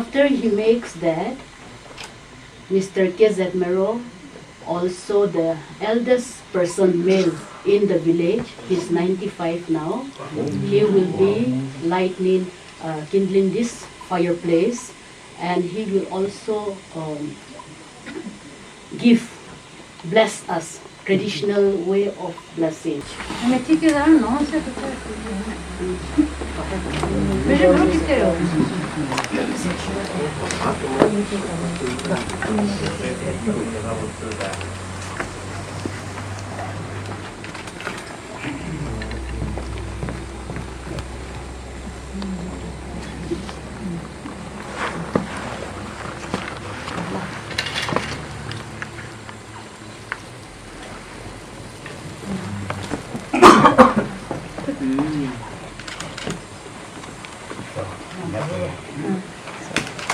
After he makes that, Mr. KZ Mero, also the eldest person male in the village, he's 95 now, he will be lighting, kindling this fireplace, and he will also bless us, traditional way of blessing.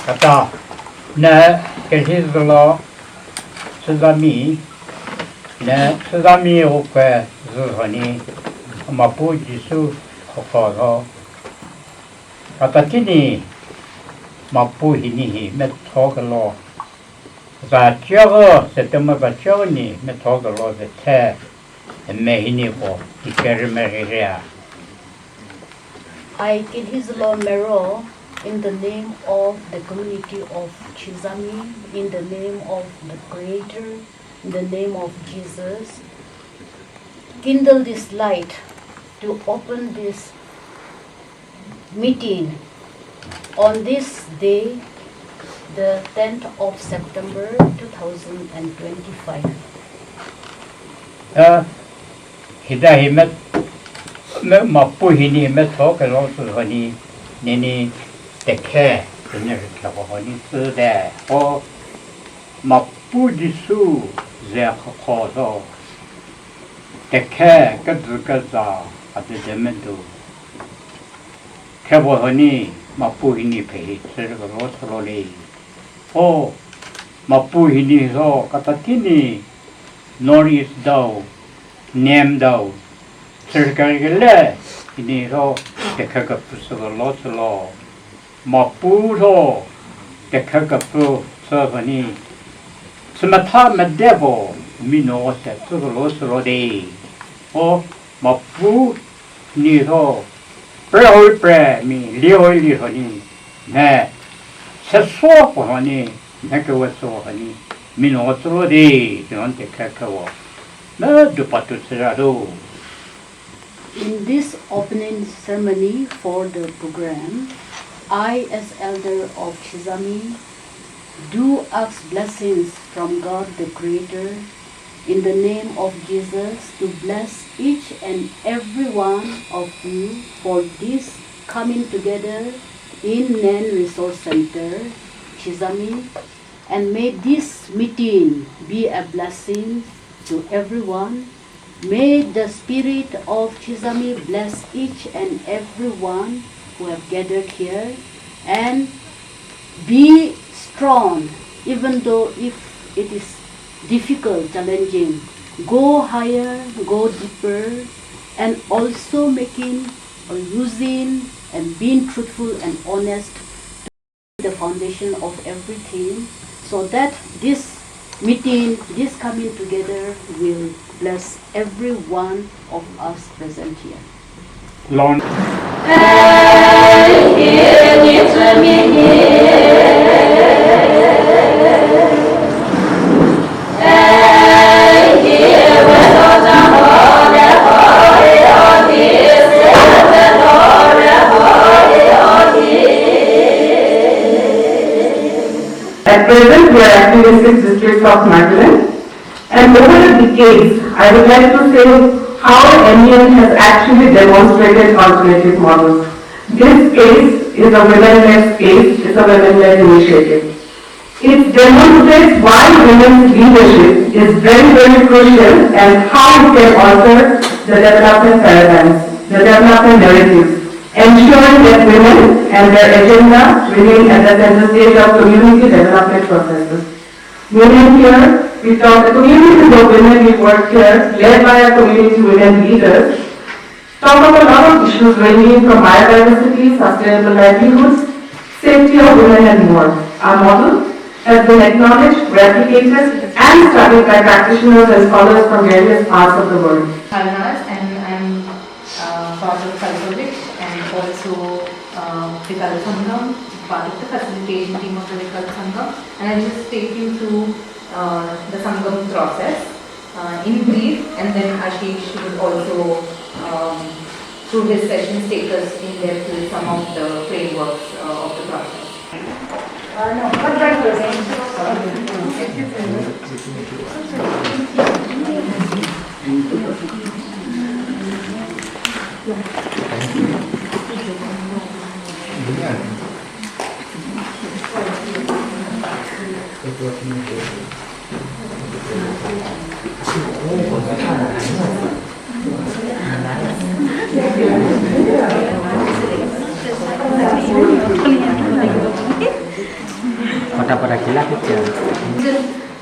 Kata na kelhizlo Chizami na Chizami ope zuhani mapu jisu khokho kata kini mapu hini methoglo za chego setema ba choni methoglo de the mehini ko ikermeria. I kill his law Mero in the name of the community of Chizami, in the name of the Creator, in the name of Jesus. Kindle this light to open this meeting on this day, the 10th of September 2025. Hidahimet mapuhini metho kalo hani nini tekhe ne kabo hani de o mapudisu ze khozo tekhe kadzukaza ademedu kabo hani mapuhini pe sergo rotolole o mapuhini zo katatini noris dau nem dau Sergagale, ini so dekagapu solo maputo dekagapu servani semata medebo mino se solo de o mapu ni so prehoi pre mi lioi hani ne seso hani nekawaso hani mino solo de don dekagawo na dupatu serado. In this opening ceremony for the program, I, as elder of Chizami, do ask blessings from God the Creator in the name of Jesus to bless each and every one of you for this coming together in Nen Resource Center, Chizami, and may this meeting be a blessing to everyone. May the spirit of Chizami bless each and every one who have gathered here and be strong, even though if it is difficult, challenging. Go higher, go deeper, and also making or using and being truthful and honest to be the foundation of everything, so that this meeting, this coming together will bless every one of us present here. Lord. At present, we are acting in 6 districts of Nagaland, and over the decades, I would like to say how NEN has actually demonstrated alternative models. This space is a women-led space, it's a women-led initiative. It demonstrates why women's leadership is very, very crucial and how it can alter the development paradigms, the development narratives, ensuring that women and their agenda remain at the center stage of community development processes. Moving here, we talk the communities of women we work here, led by our community women leaders, talk of a lot of issues ranging from biodiversity, sustainable livelihoods, safety of women and more. Our model has been acknowledged, replicated, and studied by practitioners and scholars from various parts of the world. Arunachal, and I'm part of Vikalp and also Vikalp Sangam, part of the facilitation team of the Vikalp Sangam, and I'll just take you through the Sangam process in brief, and then Ashish will also through his sessions take us in depth with some of the frameworks of the process.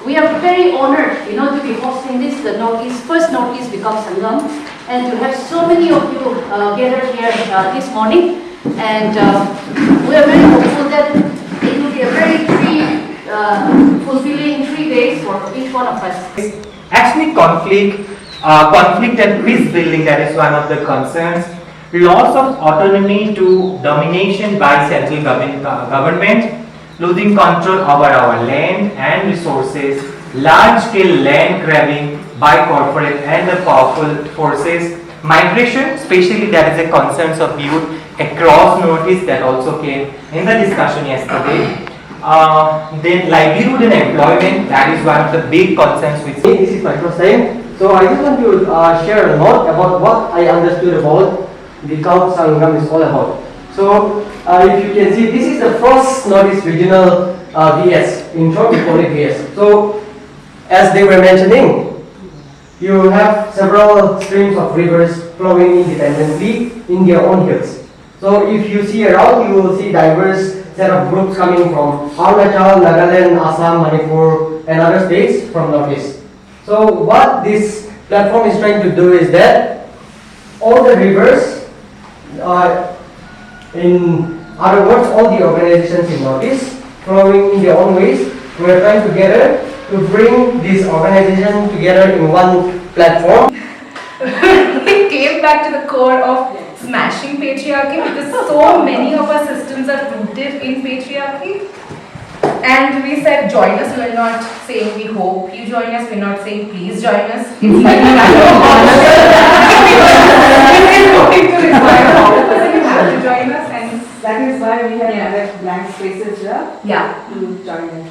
We are very honored, to be hosting this, the first Northeast Vikalp Sangam, and to have so many of you gathered here this morning. And we are very hopeful that it will be a very fulfilling 3 days for each one of us. Actually, conflict and peace building, that is one of the concerns. Loss of autonomy to domination by central government, losing control over our land and resources, large-scale land grabbing by corporate and the powerful forces, migration, especially that is a concern of youth across Northeast that also came in the discussion yesterday. Then livelihood and employment, that is one of the big concerns which... This is my first time, so I just want to share a lot about what I understood about Vikalp Sangam is all about. So, if you can see, this is the first Northeast regional VS, in short we call it VS. So, as they were mentioning, you have several streams of rivers flowing independently in their own hills. So, if you see around, you will see diverse set of groups coming from Arunachal, Nagaland, Assam, Manipur, and other states from Northeast. So, what this platform is trying to do is that all the rivers, in other words, all the organizations in Northeast flowing in their own ways, we are trying together to bring this organization together in one platform. We came back to the core of smashing patriarchy because so many of our systems are rooted in patriarchy. And we said, join us. We're not saying we hope you join us. We're not saying please join us. It's like you have to join us, and that is why we have left blank spaces here to join us.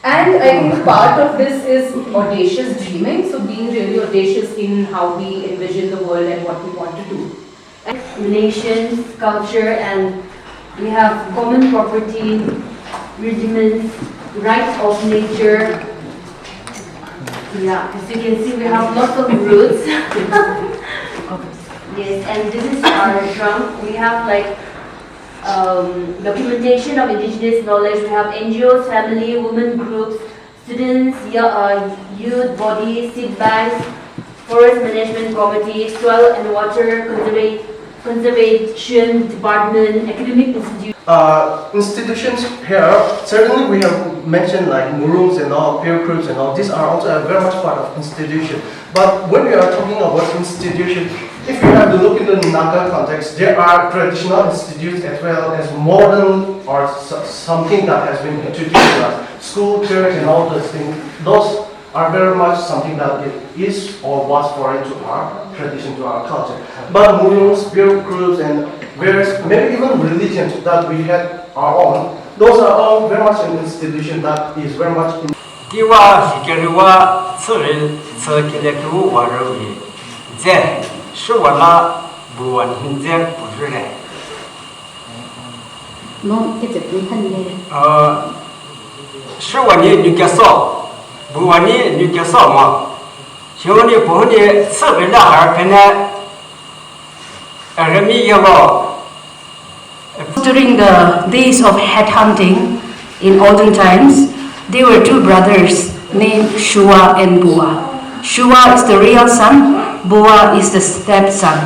And I think part of this is audacious dreaming. So being really audacious in how we envision the world and what we want to do. Nations, culture, and we have common property, regiments, rights of nature. Yeah, as you can see, we have lots of roots. Yes, and this is our trunk. We have like documentation of indigenous knowledge. We have NGOs, family, women groups, students, youth bodies, seed banks, forest management committee, soil and water conservation department, academic institute. Institutions here, certainly we have mentioned like murums and all, peer groups and all, these are also very much part of institution. But when we are talking about institution, if you have to look in the Naga context, there are traditional institutes as well as modern or something that has been introduced to us. School, church and all those things, those are very much something that it is or was foreign to our tradition, to our culture. But murums, peer groups and various, maybe even religions that we had our own, those are all very much an institution that is very much in. During the days of headhunting in olden times, there were two brothers named Shua and Bua. Shua is the real son, Bua is the stepson.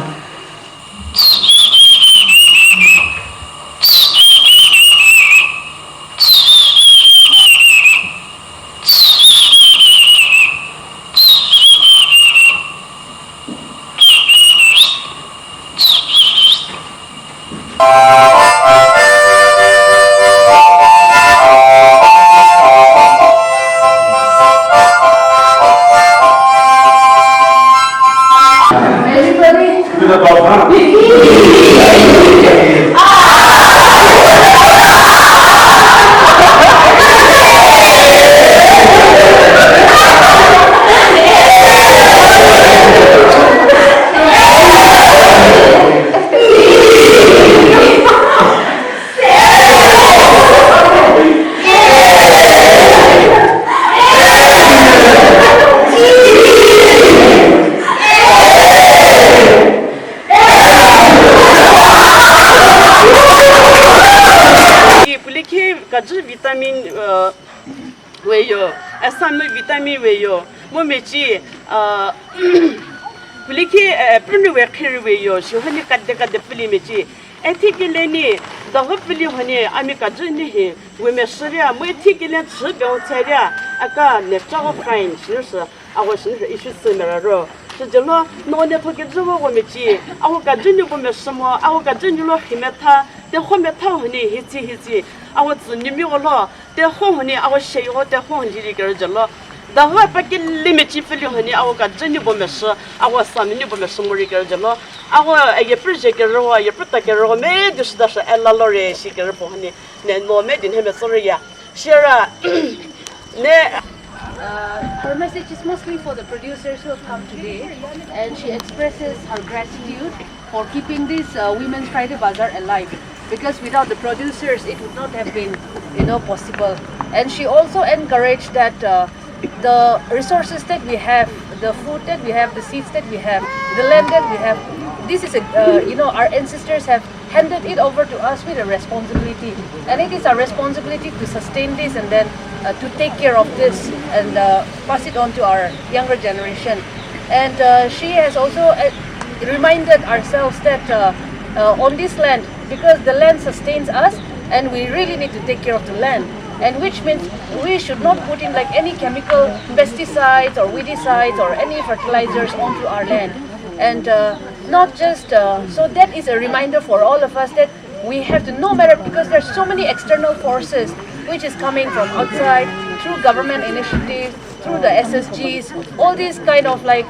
为有，Assam vitamin 为有，我们去不离开不能为开为有，喜欢你干的不离没去。天给来呢，到个不离和呢，阿米干真的，我们是的，每天给来吃不用菜的，个那这个饭是我是一起吃没了着。是这了，那年头给这个我们去，我干真的我们什么，我干真的了后面他，在后面他和你一起，我子女没有了，在后和你我谁有在后和你这个人了。但我把给里面几分了，你我干真的不没事，我上面的不没什么一个人了，我也不是这个人我也不这个人我没就是的是Allah老人是个人不和你，那我没今天没说呀，是啊，那。Her message is mostly for the producers who have come today, and she expresses her gratitude for keeping this Women's Friday Bazaar alive. Because without the producers, it would not have been, possible. And she also encouraged that the resources that we have, the food that we have, the seeds that we have, the land that we have, this is our ancestors have handed it over to us with a responsibility, and it is our responsibility to sustain this and then to take care of this and pass it on to our younger generation. And she has also reminded ourselves that on this land, because the land sustains us and we really need to take care of the land, and which means we should not put in like any chemical pesticides or weedicides or any fertilizers onto our land. And not just, so that is a reminder for all of us that we have to, no matter, because there's so many external forces which is coming from outside, through government initiatives, through the SSGs, all these kind of like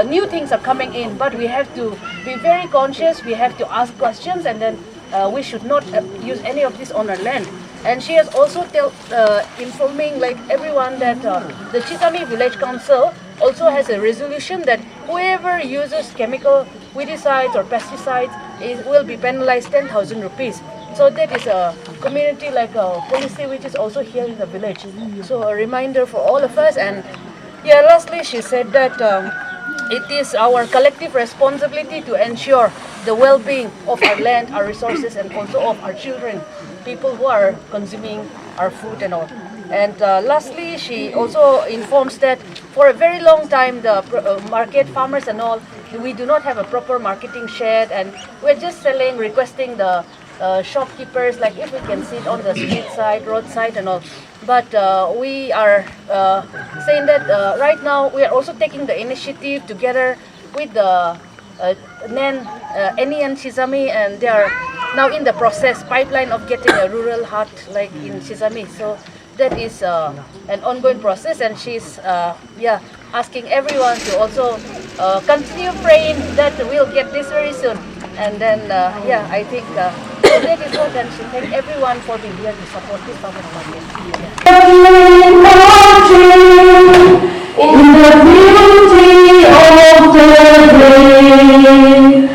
new things are coming in, but we have to be very conscious, we have to ask questions, and then we should not use any of this on our land. And she has also informing like everyone that the Chizami Village Council also has a resolution that whoever uses chemical weedicides or pesticides will be penalized 10,000 rupees. So that is a community like a policy which is also here in the village. So a reminder for all of us. And yeah, lastly she said that it is our collective responsibility to ensure the well-being of our land, our resources, and also of our children, people who are consuming our food and all. And lastly, she also informs that for a very long time, the market farmers and all, we do not have a proper marketing shed, and we're just selling, requesting the shopkeepers, like if we can sit on the street side, roadside and all. But we are saying that right now we are also taking the initiative together with the NEN and Chizami, and they are now in the pipeline of getting a rural hut like in Chizami. So that is an ongoing process, and she's asking everyone to also continue praying that we'll get this very soon. And then I think that is what, and she thank everyone for being here to support this farmers market. In the beauty of the day,